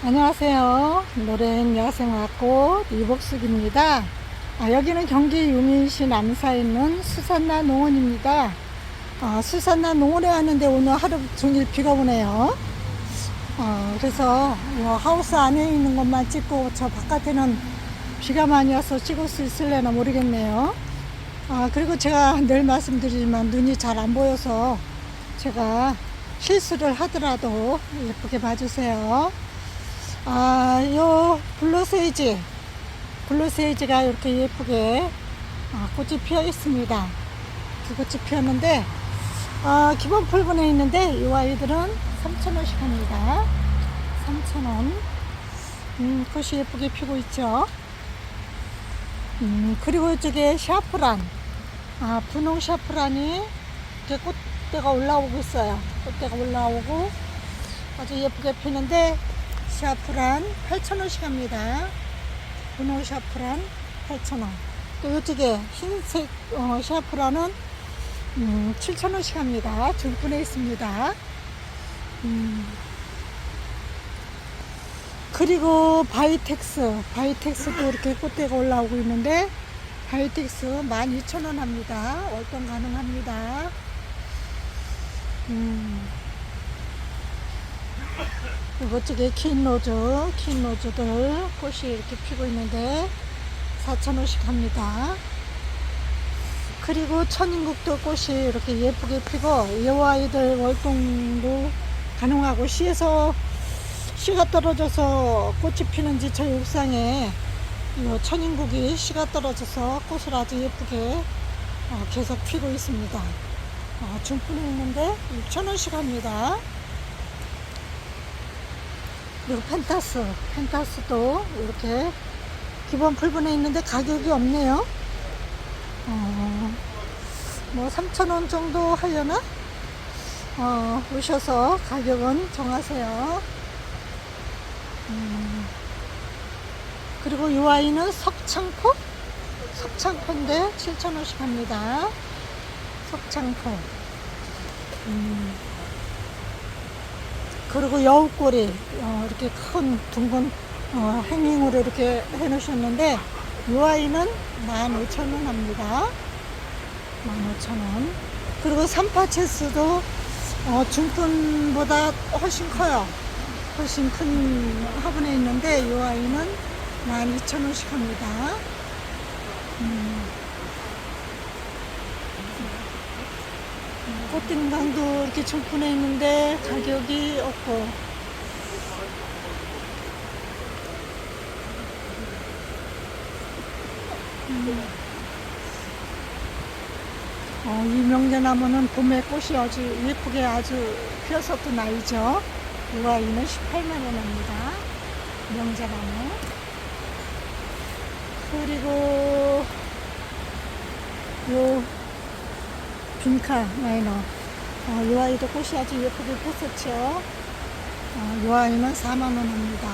안녕하세요. 노래는 야생화꽃 이복숙입니다. 여기는 경기 유민시 남사에 있는 수산나 농원입니다. 수산나 농원에 왔는데 오늘 하루 종일 비가 오네요. 그래서 하우스 안에 있는 것만 찍고 저 바깥에는 비가 많이 와서 찍을 수 있을려나 모르겠네요. 그리고 제가 늘 말씀드리지만 눈이 잘 안 보여서 제가 실수를 하더라도 예쁘게 봐주세요. 요 블루세이지가 이렇게 예쁘게 꽃이 피어 있습니다. 두 꽃이 피었는데 기본 풀분에 있는데 이 아이들은 3,000원씩 합니다. 3,000원. 꽃이 예쁘게 피고 있죠. 그리고 이쪽에 샤프란, 분홍 샤프란이 이렇게 꽃대가 올라오고 있어요. 꽃대가 올라오고 아주 예쁘게 피는데 샤프란 8,000원씩 합니다. 분홍 샤프란 8,000원. 또 이쪽에 흰색 샤프란은 7,000원씩 합니다. 중분에 있습니다. 그리고 바이텍스도 이렇게 꽃대가 올라오고 있는데 바이텍스 12,000원 합니다. 월동 가능합니다. 그리고 이쪽에 킨로즈들 꽃이 이렇게 피고 있는데 4,000원씩 합니다. 그리고 천인국도 꽃이 이렇게 예쁘게 피고 이 아이들 월동도 가능하고 씨가 떨어져서 꽃이 피는지 저희 옥상에 이 천인국이 씨가 떨어져서 꽃을 아주 예쁘게 계속 피고 있습니다. 중분에 있는데 6,000원씩 합니다. 그리고 펜타스도 이렇게 기본 풀분에 있는데 가격이 없네요. 뭐 3,000원 정도 하려나? 오셔서 가격은 정하세요. 그리고 이 아이는 석창포인데 7,000원씩 합니다. 석창포. 그리고 여우꼬리 이렇게 큰 둥근 행잉으로 이렇게 해 놓으셨는데 이 아이는 15,000원 합니다. 15,000원. 그리고 삼파체스도 중분보다 훨씬 커요. 훨씬 큰 화분에 있는데 이 아이는 12,000원씩 합니다. 꽃등강도 이렇게 중분에 있는데 가격이 없고 이 명제나무는 봄에 꽃이 아주 예쁘게 아주 피었었던 아이죠. 이 아이는 18만원 합니다. 명제나무. 그리고 요 빈카 마이너 이 아이도 꽃이 아주 예쁘게 폈었죠. 이 아이는 4만원 합니다.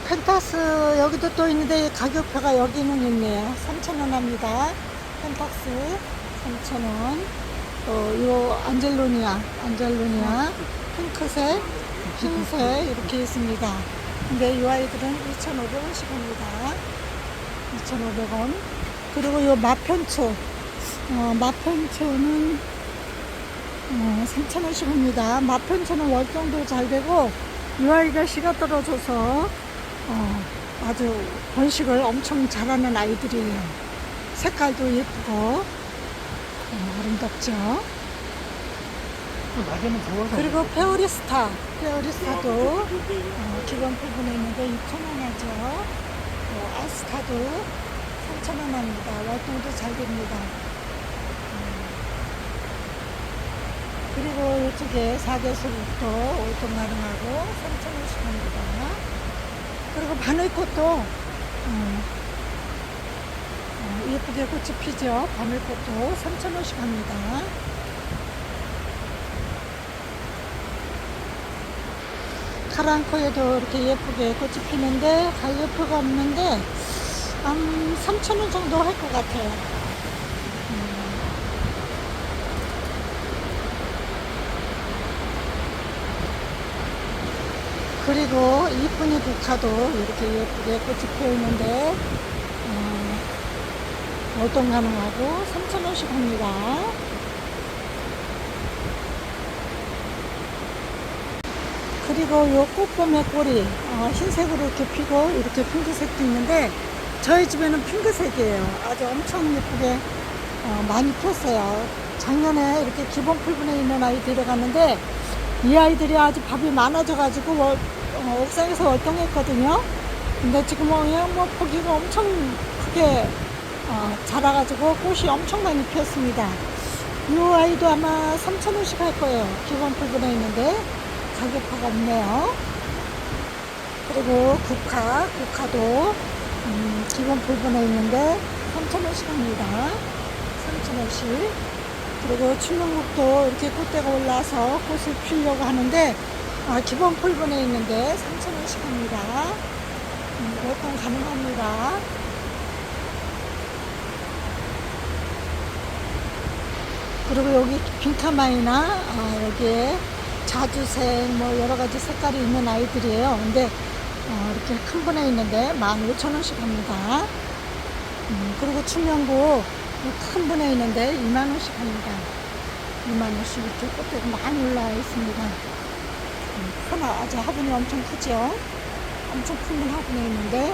펜타스 여기도 또 있는데 가격표가 여기는 있네요. 3,000원 합니다. 펜타스 3,000원. 요 안젤로니아 핑크색, 흰색 이렇게 있습니다. 근데 이 아이들은 2,500원씩 합니다. 2,500원. 그리고 요 마편초는 3,000원씩 합니다. 마편초는 월정도 잘 되고 이 아이가 씨가 떨어져서 아주 번식을 엄청 잘하는 아이들이에요. 색깔도 예쁘고 아름답죠. 그리고 페오리스타도 기본 부분에 있는데 6,000원 하죠. 아스타도 3,000원 합니다. 활동도 잘 됩니다. 그리고 이쪽에 사계수국도 월동 가능하고 3,000원씩 합니다. 그리고 바늘꽃도 예쁘게 꽃이 피죠. 바늘꽃도 3,000원씩 합니다. 카랑코에도 이렇게 예쁘게 꽃이 피는데 가격표가 없는데 한 3,000원 정도 할 것 같아요. 그리고 이쁜이 국화도 이렇게 예쁘게 꽃이 피어 있는데 월동 가능하고 3,000원씩 합니다. 그리고 요 꽃봄의 꼬리 흰색으로 이렇게 피고 이렇게 핑크색도 있는데 저희 집에는 핑크색이에요. 아주 엄청 예쁘게 많이 피었어요. 작년에 이렇게 기본 풀분에 있는 아이 데려갔는데 이 아이들이 아주 밥이 많아져 가지고 옥상에서 월동했거든요. 근데 지금 그냥 포기가 엄청 크게 자라가지고 꽃이 엄청 많이 피었습니다. 이 아이도 아마 3,000원씩 할 거예요. 기본 풀분에 있는데 가격표가 없네요. 그리고 국화도 기본 풀분에 있는데 3,000원씩 합니다. 3,000원씩. 그리고 춘명국도 이렇게 꽃대가 올라서 꽃을 피우려고 하는데 기본 풀분에 있는데 3,000원씩 합니다. 월동 가능합니다. 그리고 여기 빈카마이나 여기에 자주색 뭐 여러가지 색깔이 있는 아이들이에요. 근데 이렇게 큰 분에 있는데 15,000원씩 합니다. 그리고 춘명국 큰 분에 있는데 20,000원씩 합니다. 20,000원씩 이렇게 꽃들이 많이 올라와 있습니다. 아주 화분이 엄청 크죠. 엄청 큰 분 화분에 있는데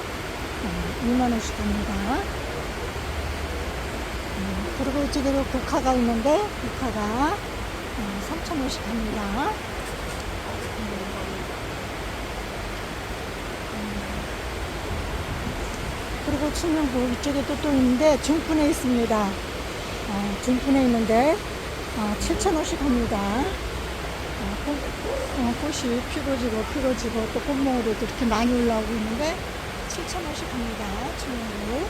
20,000원씩 합니다. 그리고 이쪽에도 국화가 있는데 국화가 3,000원씩 합니다. 그리고 춘명국 이쪽에 또 있는데 중분에 있습니다. 중분에 있는데 7,000원씩 합니다. 꽃이 피고지고 또 꽃몽으로도 이렇게 많이 올라오고 있는데 7,000원씩 합니다. 춘명국.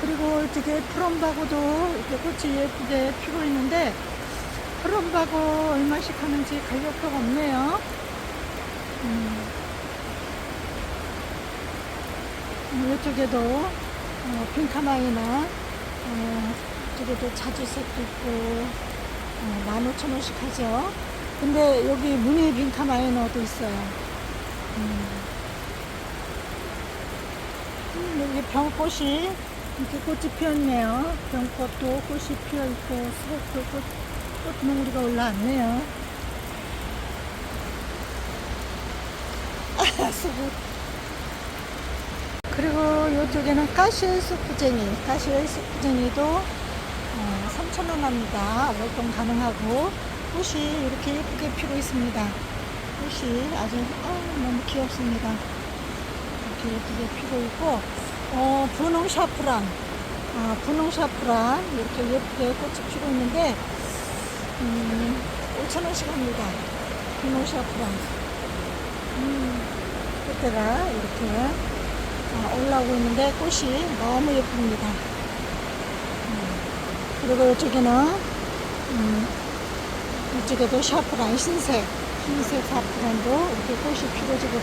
그리고 이쪽에 푸른바고도 이렇게 꽃이 예쁘게 피고 있는데 푸른바고 얼마씩 하는지 가격표가 없네요. 이쪽에도 빈카마이나 이쪽에도 자주색도 있고 15,000원씩 하죠. 근데 여기 무늬 빈카마이너도 있어요. 여기 병꽃이 이렇게 꽃이 피었네요. 병꽃도 꽃이 피어있고 수국도 꽃몽우리가 올라왔네요. 수국. 그리고 이쪽에는 가시엘 수프쟁이도 3,000원 합니다. 월동 가능하고 꽃이 이렇게 예쁘게 피고 있습니다. 꽃이 아주 너무 귀엽습니다. 이렇게 예쁘게 피고 있고 분홍 샤프란 이렇게 예쁘게 꽃이 피고 있는데 5,000원씩 합니다. 분홍 샤프란 꽃대가 이렇게 올라오고 있는데 꽃이 너무 예쁩니다. 그리고 이쪽에도 샤프란 흰색 샤프란도 이렇게 꽃이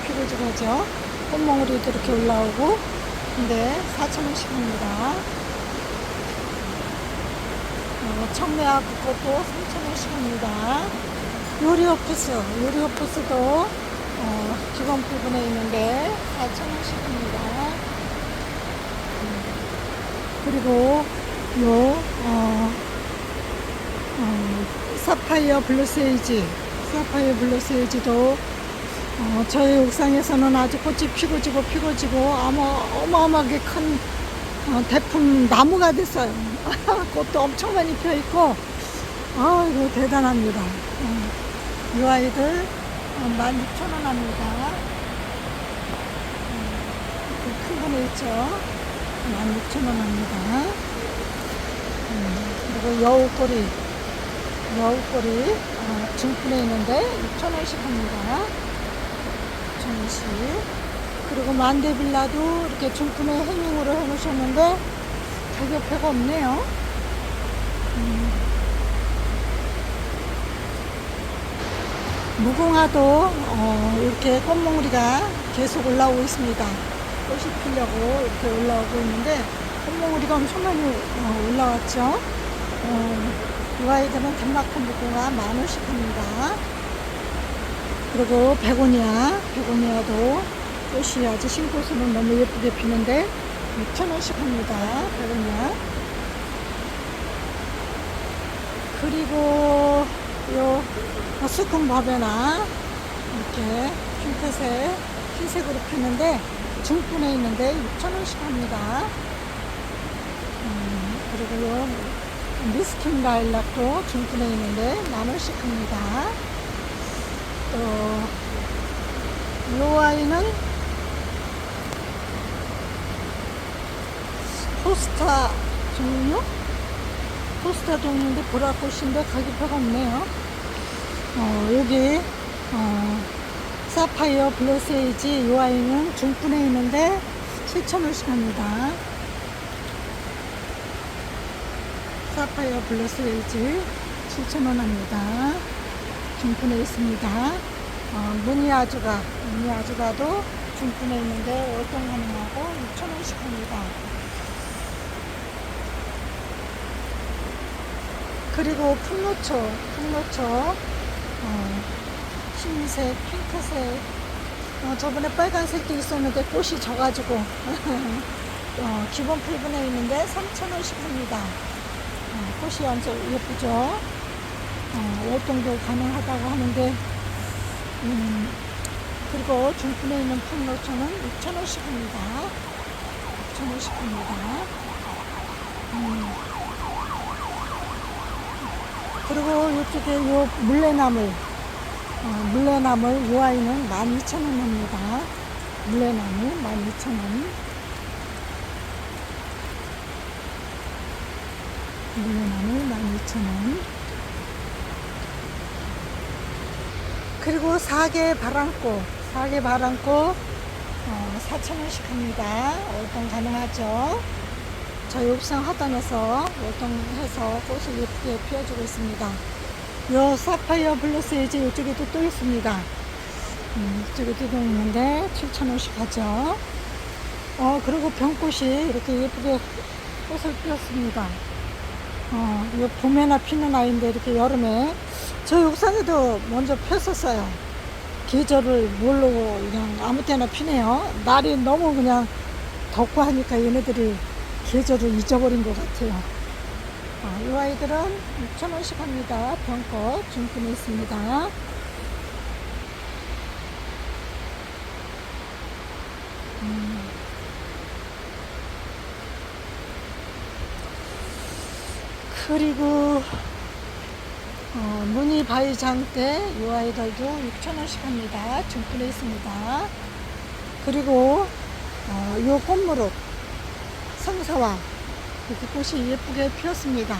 피고지고 하죠. 꽃몽우리도 이렇게 올라오고 근데 4,000원씩 합니다. 청매화국 것도 3,000원씩 합니다. 요리오프스도 기본 부분에 있는데 4,000원씩 합니다. 그리고 사파이어 블루세이지도 저희 옥상에서는 아주 꽃이 피고지고 어마어마하게 큰 대품 나무가 됐어요. 꽃도 엄청 많이 피어있고 이거 대단합니다. 이 아이들 16,000원 합니다. 큰 분에 있죠. 16,000원 합니다. 그리고 여우꼬리 중분에 있는데 6,000원씩 합니다. 6,000원씩. 그리고 만데빌라도 이렇게 중분에 행용으로 해놓으셨는데 가격표가 없네요. 무궁화도 이렇게 꽃몽우리가 계속 올라오고 있습니다. 꽃이 피려고 이렇게 올라오고 있는데 꽃몽우리가 엄청 많이 올라왔죠. 이 아이들은 덴마크 무궁화 10,000원씩 합니다. 그리고 베고니아도 꽃이 아주 신꽃으로 너무 예쁘게 피는데 6,000원씩 합니다. 베고니아. 그리고 요 수쿰 바베나 이렇게 흰색으로 피는데 중분에 있는데 6,000원씩 합니다. 그리고 요 미스킨 라일락도 중분에 있는데 10,000원씩 합니다. 또 요 아이는 포스타 종류인데 보라꽃인데 가격표가 없네요. 여기 사파이어 블러세이지 요 아이는 중분에 있는데 7,000원씩 합니다. 사파이어 블러세이지 7,000원 합니다. 중분에 있습니다. 무늬아주가도 중분에 있는데 월동 가능하고 6,000원씩 합니다. 그리고 풍노초 흰색, 핑크색, 저번에 빨간색도 있었는데 꽃이 져가지고 기본 풀분에 있는데 3,000원씩 합니다. 꽃이 완전 예쁘죠. 월동도 가능하다고 하는데 그리고 중분에 있는 풍노초는 6,000원씩 합니다. 6,000원씩 합니다. 그리고 이쪽에 요 물레나물 요 아이는 12,000원 합니다. 물레나물 12,000원. 물레나물 12,000원. 그리고 사계 바람꽃 4,000원씩 합니다. 월동 가능하죠. 저희 옥상 하단에서 월동해서 꽃을 예쁘게 피워주고 있습니다. 요 사파이어 블러세이지 이쪽에도 또 있습니다. 이쪽에도 있는데 7,000원씩 하죠. 그리고 병꽃이 이렇게 예쁘게 꽃을 피웠습니다. 이 봄에나 피는 아이인데 이렇게 여름에 저희 옥상에도 먼저 폈었어요. 계절을 모르고 그냥 아무 때나 피네요. 날이 너무 그냥 덥고 하니까 얘네들이 계절을 잊어버린 것 같아요. 이 아이들은 6,000원씩 합니다. 병꽃 중분에 있습니다. 그리고 무늬 바위장대 이 아이들도 6,000원씩 합니다. 중분에 있습니다. 그리고 요 꽃무릇 성사와 이렇게 꽃이 예쁘게 피었습니다.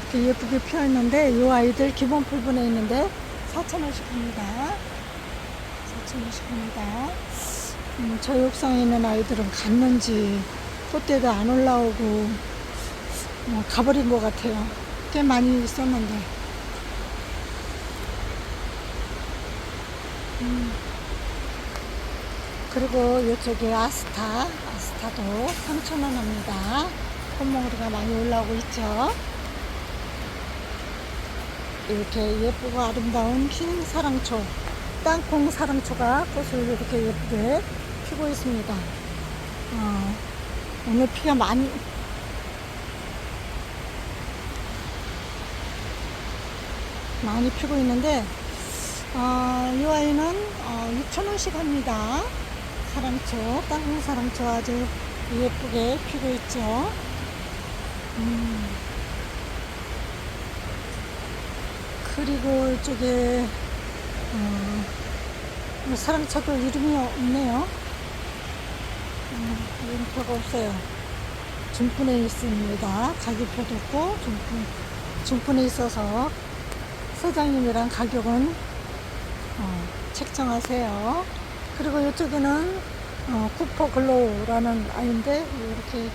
이렇게 예쁘게 피었는데 이 아이들 기본 풀분에 있는데 4,000원씩 합니다. 4,000원씩 합니다. 저희 옥상에 있는 아이들은 갔는지 꽃대가 안 올라오고 가버린 것 같아요. 꽤 많이 있었는데. 그리고 이쪽에 아스타도 3,000원 합니다. 꽃몽우리가 많이 올라오고 있죠. 이렇게 예쁘고 아름다운 흰 사랑초, 땅콩 사랑초가 꽃을 이렇게 예쁘게 피고 있습니다. 오늘 피가 많이 피고 있는데 이 아이는 6,000원씩 합니다. 사랑초, 땅콩 사랑초 아주 예쁘게 피고 있죠. 그리고 이쪽에 사랑초도 이름이 없네요. 이름표가 없어요. 중분에 있습니다. 가격표도 없고 중분에 있어서 사장님이랑 가격은 책정하세요. 그리고 이쪽에는 쿠퍼 글로우라는 아이인데 이렇게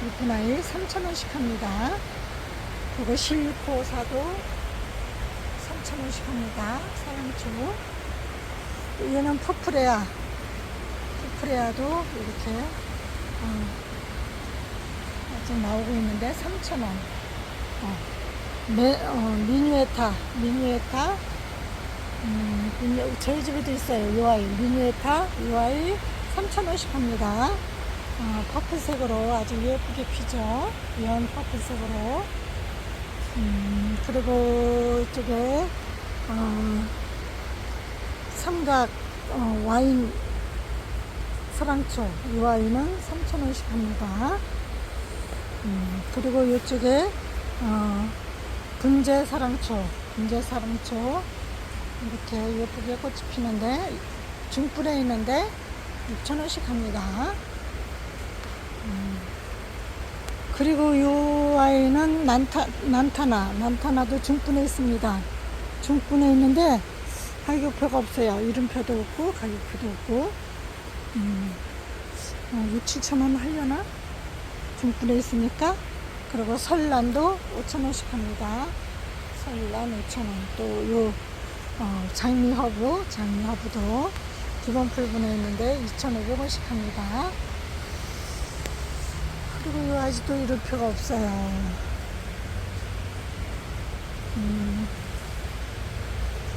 예쁜 아이 3,000원씩 합니다. 그리고 실리코사도 3,000원씩 합니다. 사랑초. 얘는 푸프레아도 이렇게 아직 나오고 있는데 3,000원. 어, 미니에타, 저희 집에도 있어요. 요아이, 미니에타, 요아이 3,000원씩 합니다. 퍼플색으로 아주 예쁘게 피죠. 연 퍼플색으로. 그리고 이쪽에, 삼각, 와인 사랑초, 이 와인은 3,000원씩 합니다. 그리고 이쪽에, 분재 사랑초, 이렇게 예쁘게 꽃이 피는데, 중불에 있는데, 6,000원씩 합니다. 그리고 이 아이는 난타나도 중분에 있습니다. 중분에 있는데 가격표가 없어요. 이름표도 없고 가격표도 없고 6, 7천원 하려나? 중분에 있으니까. 그리고 설란도 5,000원씩 합니다. 설란 5,000원. 또 요 장미허브도 기본 풀분에 있는데 2,500원씩 합니다. 그리고 이 아직도 이름표가 없어요.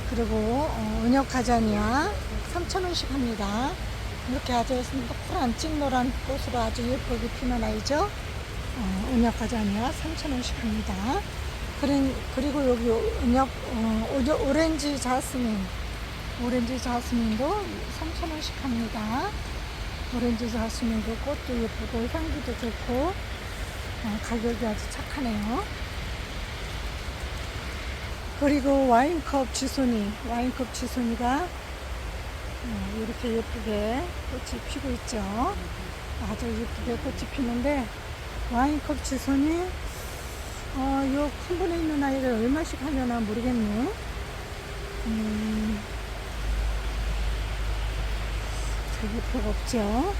그리고 은혁 가자니아 3,000원씩 합니다. 이렇게 아주 노란 찡노란 꽃으로 아주 예쁘게 피는 아이죠. 은혁 가자니아 3,000원씩 합니다. 그리고 여기 은혁 오렌지 자스민도 3,000원씩 합니다. 오렌지 자스민도 꽃도 예쁘고 향기도 좋고 가격이 아주 착하네요. 그리고 와인컵 지손이가 이렇게 예쁘게 꽃이 피고 있죠. 아주 예쁘게 꽃이 피는데 와인컵 지손이 요 큰 분에 있는 아이를 얼마씩 하려나 모르겠네. 가격표가 없죠.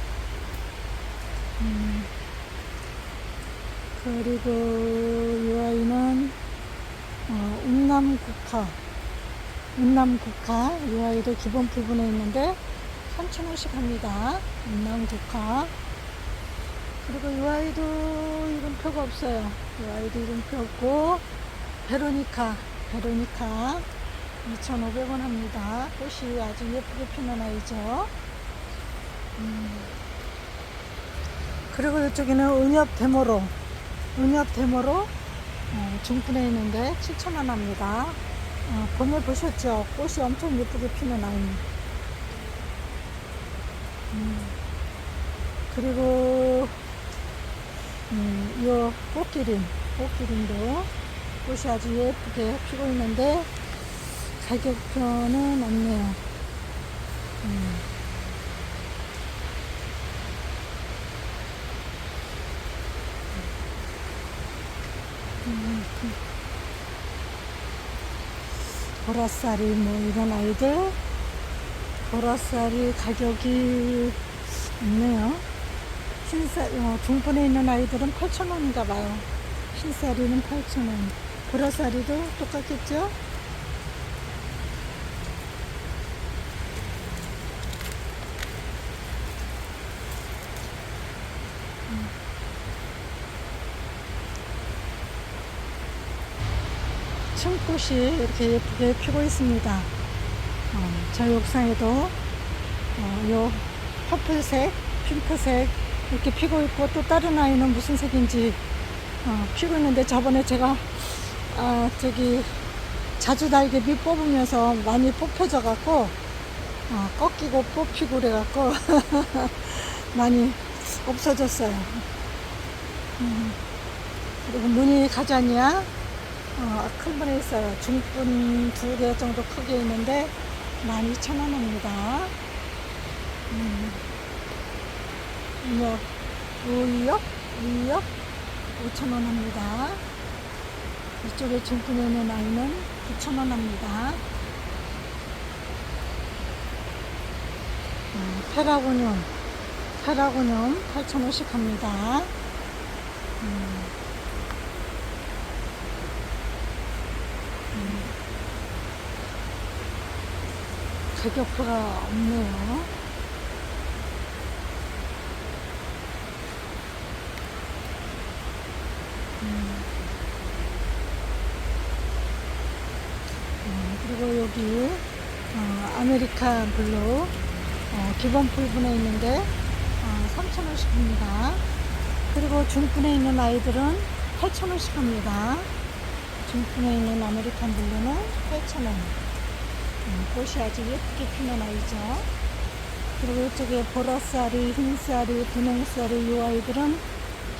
그리고 이 아이는 운남국화 이 아이도 기본 부분에 있는데 3,000원씩 합니다. 운남국화. 그리고 이 아이도 이름표가 없어요. 이 아이도 이름표 없고 베로니카 2,500원 합니다. 꽃이 아주 예쁘게 피는 아이죠. 그리고 이쪽에는 은엽대모로 중분에 있는데 7,000원 합니다. 봄에 보셨죠? 꽃이 엄청 예쁘게 피는 아이. 그리고 요 꽃기린도 꽃이 아주 예쁘게 피고 있는데 가격표는 없네요. 보라쌀이 이런 아이들 보라쌀이 가격이 없네요. 흰쌀 중분에 있는 아이들은 8,000원인가 봐요. 흰쌀이는 8,000원. 보라쌀이도 똑같겠죠? 층꽃이 이렇게 예쁘게 피고 있습니다. 저희 옥상에도 요 퍼플색, 핑크색 이렇게 피고 있고 또 다른 아이는 무슨 색인지 피고 있는데 저번에 제가 자주 달개비 뽑으면서 많이 뽑혀져 갖고 꺾이고 뽑히고 그래갖고 많이 없어졌어요. 그리고 무늬 가자니아 큰 분에 있어요. 중분 2개 정도 크게 있는데 12,000원 합니다. 우이역 5,000원 합니다. 이쪽에 중분에 있는 아이는 9,000원 합니다. 페라고늄 8,000원씩 합니다. 가격표가 없네요. 그리고 여기 아메리칸 블루 기본 풀분에 있는데 3,000원씩 합니다. 그리고 중분에 있는 아이들은 8,000원씩 합니다. 중분에 있는 아메리칸 블루는 8,000원. 꽃이 아주 예쁘게 피는 아이죠. 그리고 이쪽에 보라쌀이, 흰쌀이, 분홍쌀이 이 아이들은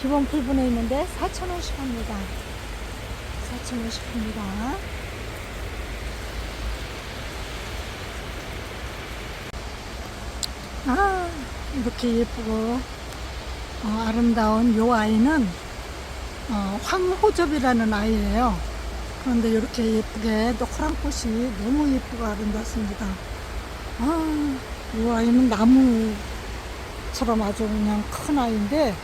기본 풀분에 있는데 4,000원씩 합니다. 4,000원씩 합니다. 이렇게 예쁘고 아름다운 요 아이는 황호접이라는 아이예요. 그런데 이렇게 예쁘게 노란 꽃이 너무 예쁘고 아름답습니다. 이 아이는 나무처럼 아주 그냥 큰 아이인데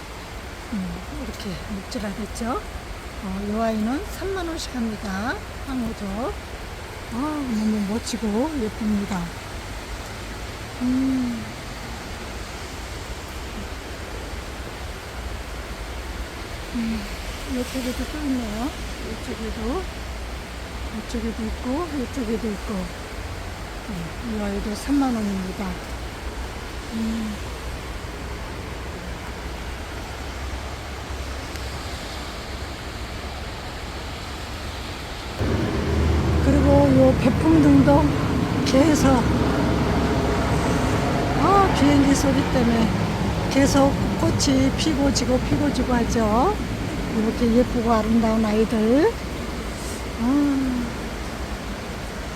이렇게 묵질하겠죠. 이 아이는 3만원씩 합니다. 황호접. 너무 멋지고 예쁩니다. 이쪽에도 또 있네요. 이쪽에도 있고, 이쪽에도 있고. 이 아이도 3만원입니다. 그리고 요 배풍등도 계속, 비행기 소리 때문에 계속 꽃이 피고 지고 하죠. 이렇게 예쁘고 아름다운 아이들.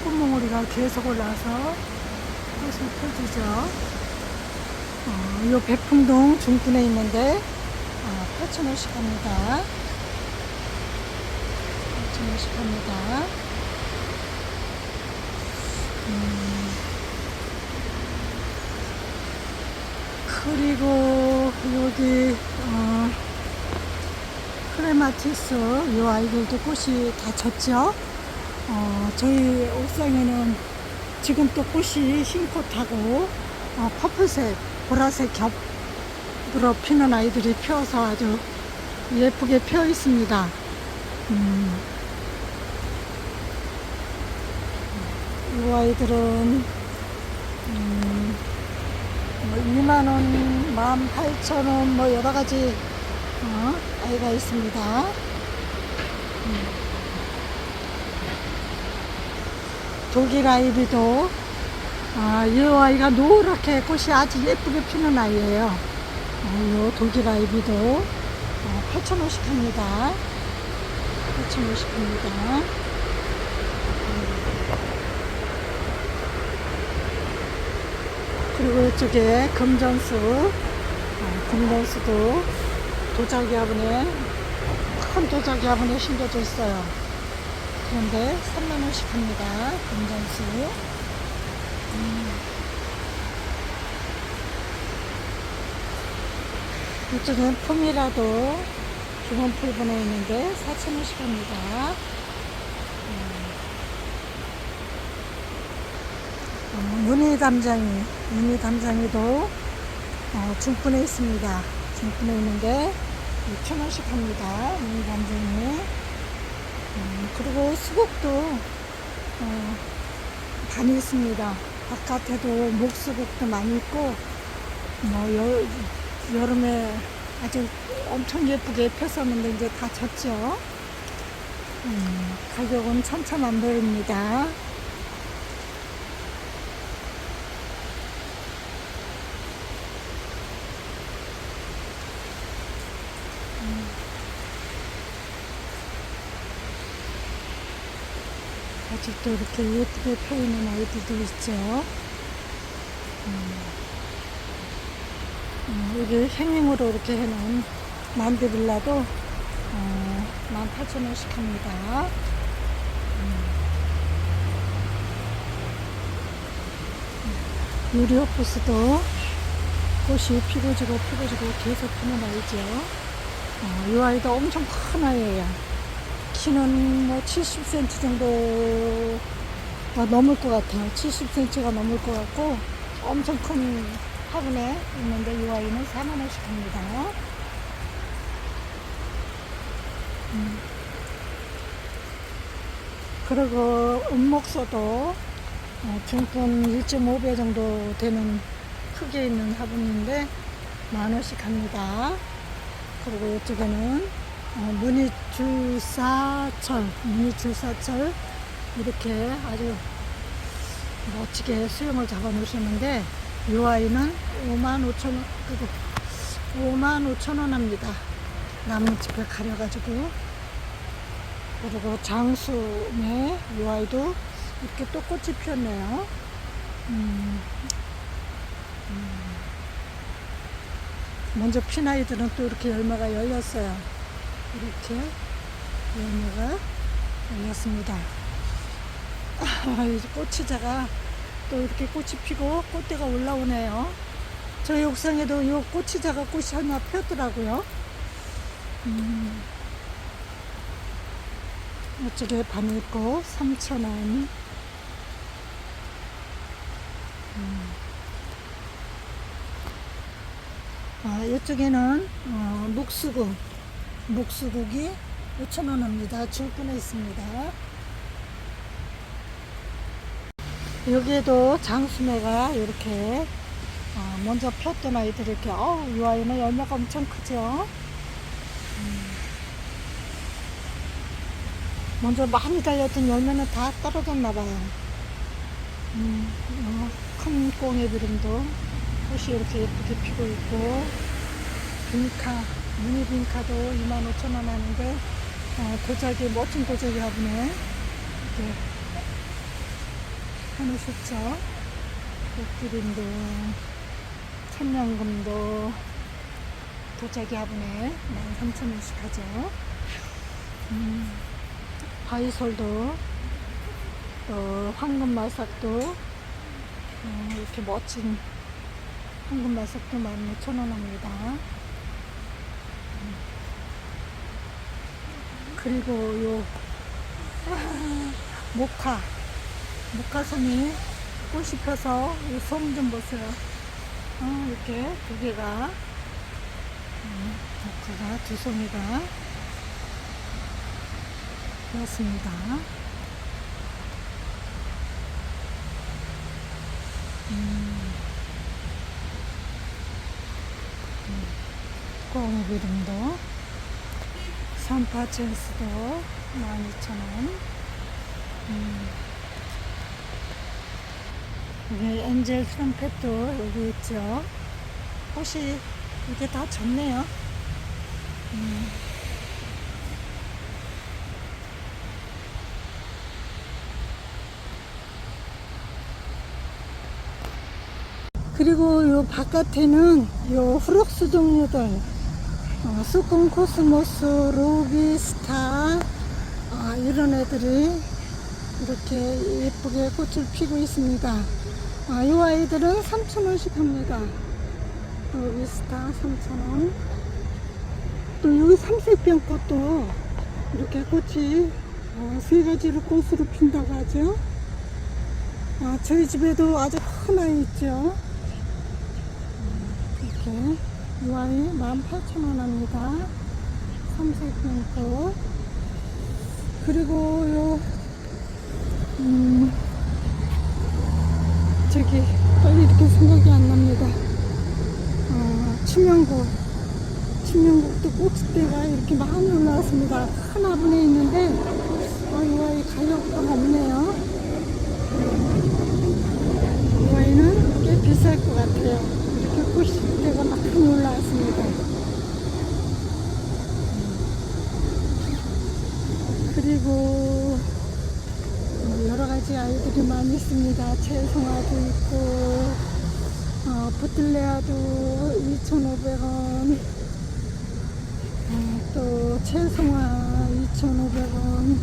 꽃몽오리가 계속 올라와서 꽃을 펴주죠. 이 배풍동 중군에 있는데 8,000원씩 합니다. 8,000원씩 합니다. 그리고 여기 크레마티스 이 아이들도 꽃이 다 졌죠. 저희 옥상에는 지금 또 꽃이 흰꽃하고 퍼플색, 보라색 겹으로 피는 아이들이 피어서 아주 예쁘게 피어 있습니다. 이 아이들은 2만원, 18,000원 뭐 여러가지 아이가 있습니다. 독일 아이비도 이 아이가 노랗게 꽃이 아주 예쁘게 피는 아이예요. 이 독일 아이비도 8,000원씩 합니다. 8,000원씩 합니다. 그리고 이쪽에 금전수, 금전수도 도자기 화분에, 큰 도자기 화분에 심겨져 있어요. 그런데 3만원씩 합니다. 금전수. 이쪽은 품이라도 기본 풀분에 있는데 4,000원씩 합니다. 무늬 담장이도 중분에 있습니다. 중분에 있는데 6,000원씩 합니다. 무늬 담장이. 그리고 수국도 많이 있습니다. 바깥에도 목수국도 많이 있고, 여름에 아주 엄청 예쁘게 폈었는데 이제 다 졌죠. 가격은 천차만별입니다. 아직도 이렇게 예쁘게 펴있는 아이들도 있죠. 여기 행잉으로 이렇게 해놓은 만데빌라도 18,000원씩 합니다. 유리호프스도 꽃이 피고 지고 계속 피는 아이죠. 이 아이도 엄청 큰 아이예요. 키는 뭐 70cm 정도가 넘을 것 같아요. 70cm가 넘을 것 같고 엄청 큰 화분에 있는데 이 아이는 4만원씩 합니다. 그리고 은목소도 중분 1.5배 정도 되는 크기에 있는 화분인데 10,000원씩 합니다. 그리고 이쪽에는 무늬줄사철 이렇게 아주 멋지게 수영을 잡아 놓으셨는데 이 아이는 55,000원 합니다. 나뭇잎에 가려가지고. 그리고 장수네 이 아이도 이렇게 또 꽃이 피었네요. 먼저 핀 아이들은 또 이렇게 열매가 열렸어요. 이렇게 열매가 열렸습니다. 이제 꽃이자가 또 이렇게 꽃이 피고 꽃대가 올라오네요. 저희 옥상에도 이 꽃이자가 꽃이 하나 피었더라고요. 이쪽에 바늘꽃 3,000원. 이쪽에는 묵수국이 5,000원 합니다. 중분에 있습니다. 여기에도 장수매가 이렇게 먼저 폈던 아이들 이렇게 이 아이는 열매가 엄청 크죠. 먼저 많이 달렸던 열매는 다 떨어졌나 봐요. 큰 꽁해비름도 꽃이 이렇게 예쁘게 피고 있고, 미니 빈카도 25,000원 하는데 도자기, 멋진 도자기 화분에 이렇게 해놓으셨죠. 꽃기린도 천냥금도 도자기 화분에 13,000원씩 하죠. 바이솔도 또 황금마삭도 이렇게 멋진 황금마삭도 15,000원 합니다. 그리고 요 모카솜이 꽃이 펴서 이 솜 좀 보세요. 이렇게 두 개가 모카가 두 송이가 피었습니다. 꽁비름도 산파체스도 12,000원. 여기 엔젤 트럼펫도 여기 있죠. 꽃이 이게 다 졌네요. 그리고 요 바깥에는 요 후럭스 종류들 수콘 코스모스, 로비스타 이런 애들이 이렇게 예쁘게 꽃을 피고 있습니다. 이 아이들은 3,000원씩 합니다. 로비스타 3,000원. 또 여기 삼색병 꽃도 이렇게 꽃이 세 가지로 꽃으로 핀다고 하죠. 저희 집에도 아주 큰 아이 있죠. 이렇게 이 아이 18,000원 합니다. 삼색병꽃. 그리고 요 저기 빨리 이렇게 생각이 안 납니다. 치명국도 꽃대가 이렇게 많이 올라왔습니다. 큰 화분에 있는데 이 아이 가격가 없네요. 이 아이는 꽤 비쌀 것 같아요. 이렇게 꽃대가 많이 올라왔습니다. 그리고 여러가지 아이들이 많이 있습니다. 채송화도 있고 부틀레아도 2,500원, 또 채송화 2,500원,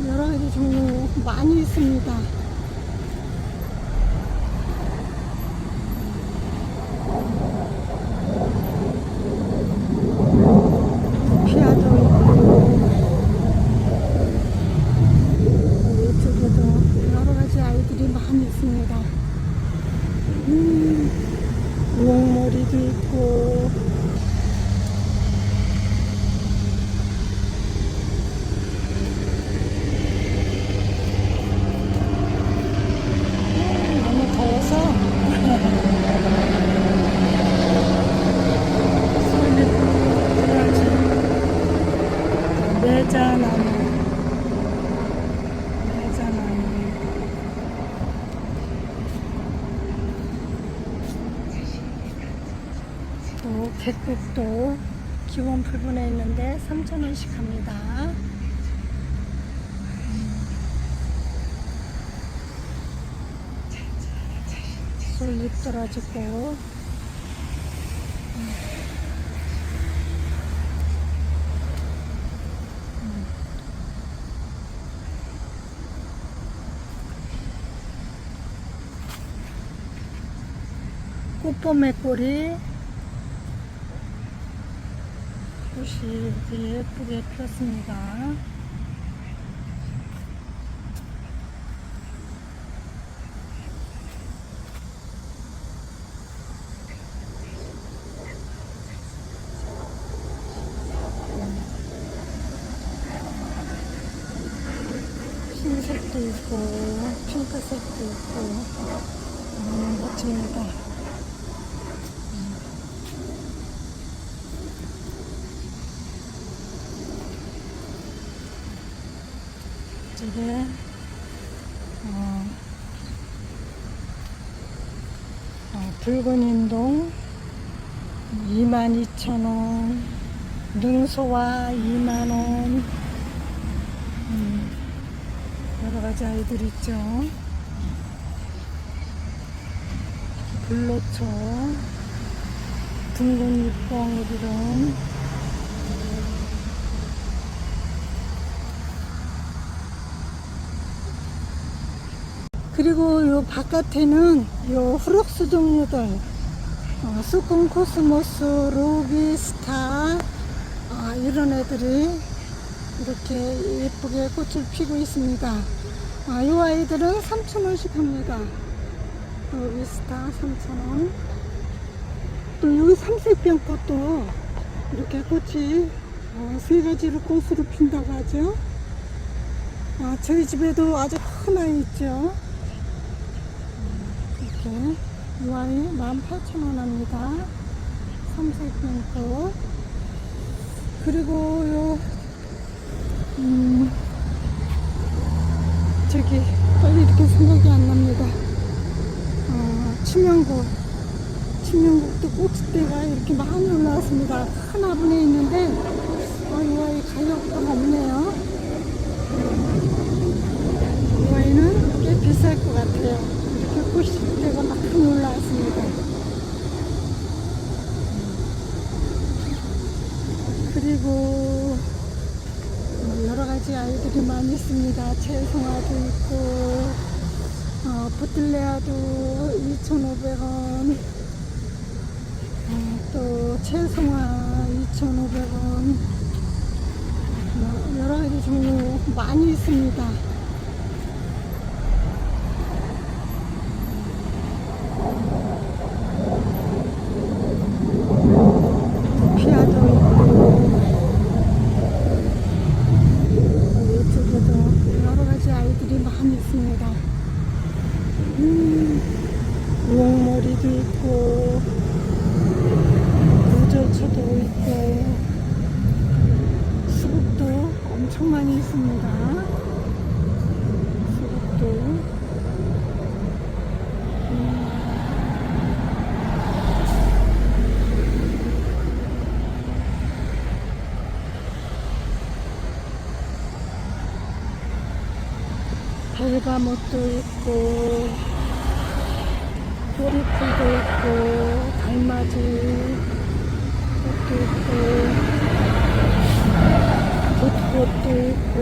여러가지 종류 많이 있습니다. 피아도 있고 이쪽에도 여러가지 아이들이 많이 있습니다. 우엉머리도 있고 요 객국도 기본 부분에 있는데 3,000원씩 합니다. 솔잎 떨어지고 꽃봄의 꼬리 꽃이 이렇게 예쁘게 폈습니다. 흰색도 있고 핑크색도 있고 너무 멋집니다. 이게 붉은 인동 22,000원, 능소화 2만원, 여러가지 아이들 있죠. 불로초, 둥근 잎봉우리름, 그리고 요 바깥에는 요 후럭스 종류들 수콘 코스모스, 루비스타 이런 애들이 이렇게 예쁘게 꽃을 피고 있습니다. 요 아이들은 3,000원씩 합니다. 루비스타 3,000원. 또 여기 삼색병 꽃도 이렇게 꽃이 세 가지로 꽃으로 핀다고 하죠. 저희 집에도 아주 큰 아이 있죠. 이렇게 이 아이 18,000원 합니다. 삼색병꽃. 그리고 요 저기 빨리 이렇게 생각이 안 납니다. 치명국도 꽃대가 이렇게 많이 올라왔습니다. 큰 화분에 있는데 이 아이 가격도 없네요. 이 아이는 꽤 비쌀 것 같아요. 이렇게 꽃대가 많이 올라왔습니다. 그리고 여러가지 아이들이 많이 있습니다. 채송화도 있고 보틀레아도 2,500원, 또 채송화 2,500원, 여러가지 종류 많이 있습니다. 피아도 있고 이쪽에도 여러가지 아이들이 많이 있습니다. 우엉머리도 있고 구절초도 있고 수국도 엄청 많이 있습니다. 수국도 별과목도 있고 꼬리풀도 있고 달맞이 꽃도 있고 붓꽃도 있고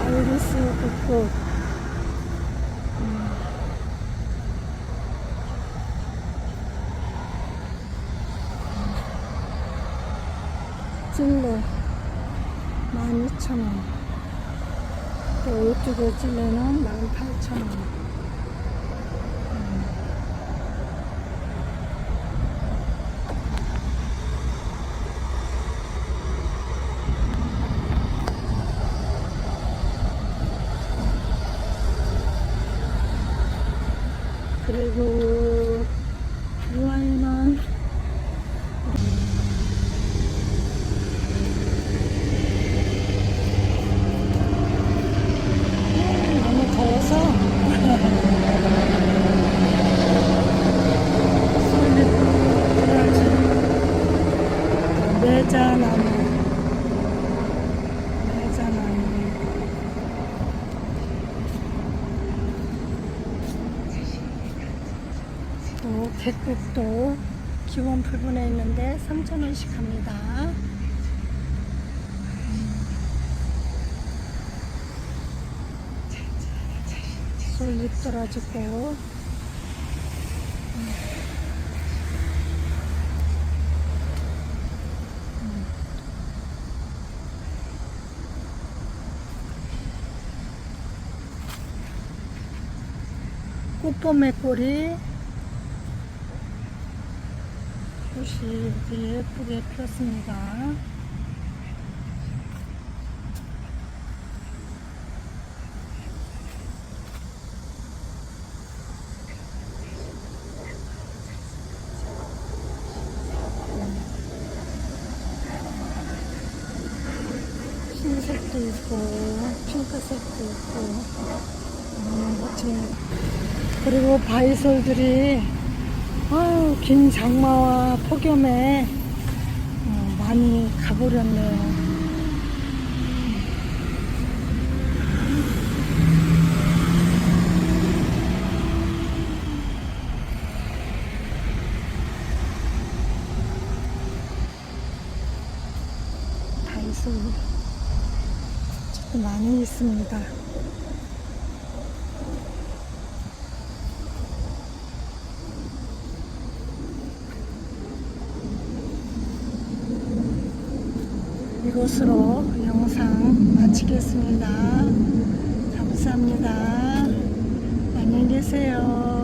아이리스 붓꽃 찔레 12,000원. 또 이쪽에 찔레는 18,000원. 그리고 이 아이는 너무 더워서 솔잎 들어가지 또 객국도 기원 불분에 있는데 3,000원씩 합니다. 솔잎 떨어지고 꽃봄의 꼬리 꽃이 이렇게 예쁘게 피었습니다. 흰색도 있고 핑크색도 있고 멋집니다. 그리고 바이솔들이 긴 장마와 폭염에 많이 가버렸네요. 바이솔 조금 많이 있습니다. 이것으로 영상 마치겠습니다. 감사합니다. 안녕히 계세요.